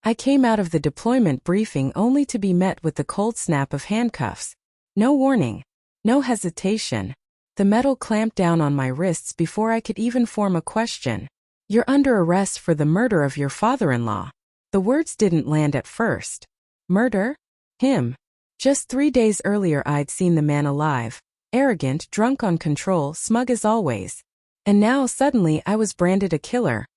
I came out of the deployment briefing only to be met with the cold snap of handcuffs. No warning. No hesitation. The metal clamped down on my wrists before I could even form a question. You're under arrest for the murder of your father-in-law. The words didn't land at first. Murder? Him. Just 3 days earlier I'd seen the man alive, arrogant, drunk on control, smug as always. And now suddenly I was branded a killer.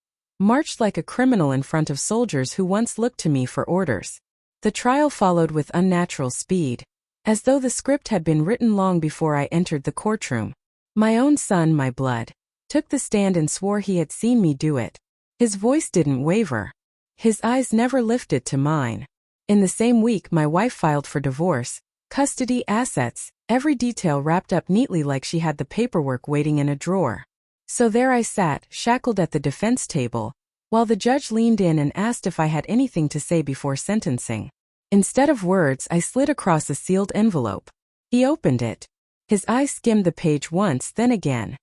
Marched like a criminal in front of soldiers who once looked to me for orders. The trial followed with unnatural speed, as though the script had been written long before I entered the courtroom. My own son, my blood, took the stand and swore he had seen me do it. His voice didn't waver. His eyes never lifted to mine. In the same week my wife filed for divorce, custody, assets, every detail wrapped up neatly like she had the paperwork waiting in a drawer. So there I sat, shackled at the defense table, while the judge leaned in and asked if I had anything to say before sentencing. Instead of words, I slid across a sealed envelope. He opened it. His eyes skimmed the page once, then again.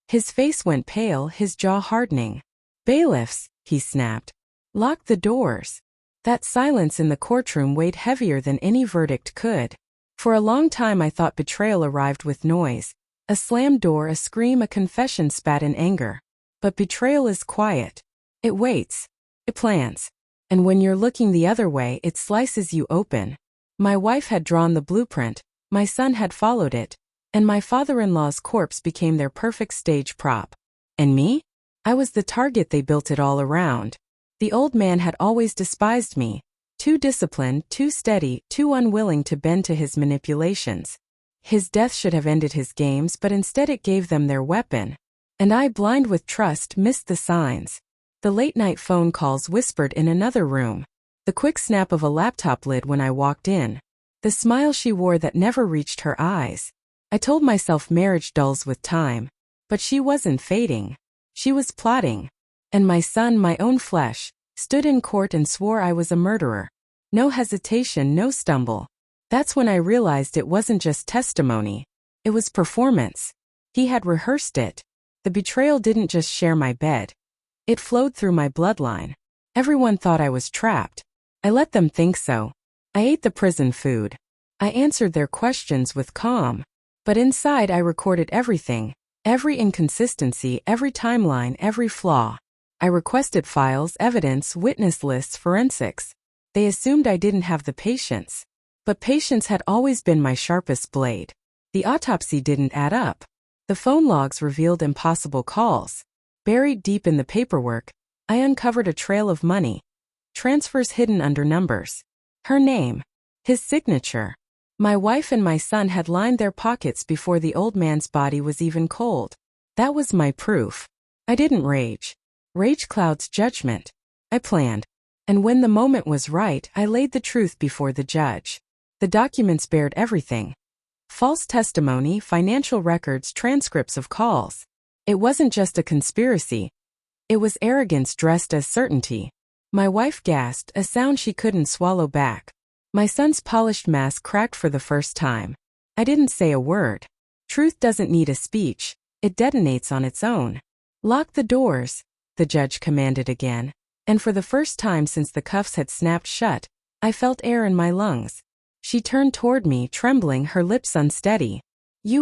His face went pale, his jaw hardening. Bailiffs, he snapped. Lock the doors. That silence in the courtroom weighed heavier than any verdict could. For a long time I thought betrayal arrived with noise. A slammed door, a scream, a confession spat in anger. But betrayal is quiet. It waits. It plans. And when you're looking the other way, it slices you open. My wife had drawn the blueprint, my son had followed it, and my father-in-law's corpse became their perfect stage prop. And me? I was the target they built it all around. The old man had always despised me. Too disciplined, too steady, too unwilling to bend to his manipulations. His death should have ended his games, but instead it gave them their weapon. And I, blind with trust, missed the signs. The late-night phone calls whispered in another room. The quick snap of a laptop lid when I walked in. The smile she wore that never reached her eyes. I told myself marriage dulls with time. But she wasn't fading. She was plotting. And my son, my own flesh, stood in court and swore I was a murderer. No hesitation, no stumble. That's when I realized it wasn't just testimony. It was performance. He had rehearsed it. The betrayal didn't just share my bed. It flowed through my bloodline. Everyone thought I was trapped. I let them think so. I ate the prison food. I answered their questions with calm. But inside I recorded everything. Every inconsistency, every timeline, every flaw. I requested files, evidence, witness lists, forensics. They assumed I didn't have the patience. But patience had always been my sharpest blade. The autopsy didn't add up. The phone logs revealed impossible calls. Buried deep in the paperwork, I uncovered a trail of money. Transfers hidden under numbers. Her name. His signature. My wife and my son had lined their pockets before the old man's body was even cold. That was my proof. I didn't rage. Rage clouds judgment. I planned. And when the moment was right, I laid the truth before the judge. The documents bared everything. False testimony, financial records, transcripts of calls. It wasn't just a conspiracy. It was arrogance dressed as certainty. My wife gasped, a sound she couldn't swallow back. My son's polished mask cracked for the first time. I didn't say a word. Truth doesn't need a speech. It detonates on its own. Lock the doors, the judge commanded again. And for the first time since the cuffs had snapped shut, I felt air in my lungs. She turned toward me, trembling, her lips unsteady.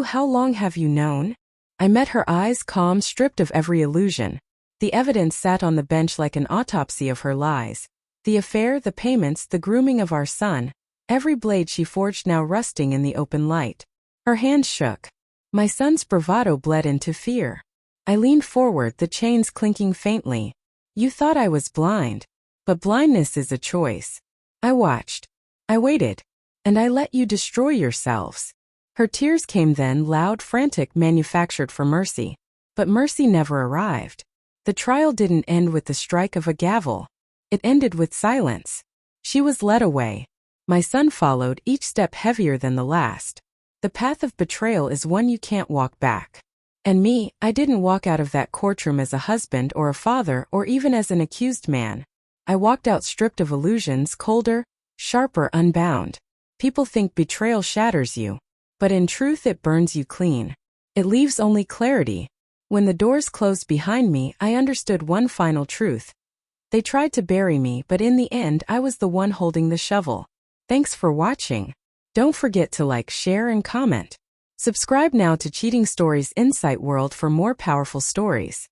How long have you known? I met her eyes, calm, stripped of every illusion. The evidence sat on the bench like an autopsy of her lies. The affair, the payments, the grooming of our son, every blade she forged now rusting in the open light. Her hands shook. My son's bravado bled into fear. I leaned forward, the chains clinking faintly. You thought I was blind. But blindness is a choice. I watched. I waited. And I let you destroy yourselves. Her tears came then, loud, frantic, manufactured for mercy. But mercy never arrived. The trial didn't end with the strike of a gavel. It ended with silence. She was led away. My son followed, each step heavier than the last. The path of betrayal is one you can't walk back. And me, I didn't walk out of that courtroom as a husband or a father or even as an accused man. I walked out stripped of illusions, colder, sharper, unbound. People think betrayal shatters you. But in truth it burns you clean. It leaves only clarity. When the doors closed behind me, I understood one final truth. They tried to bury me, but in the end, I was the one holding the shovel. Thanks for watching. Don't forget to like, share, and comment. Subscribe now to Cheating Stories Insight World for more powerful stories.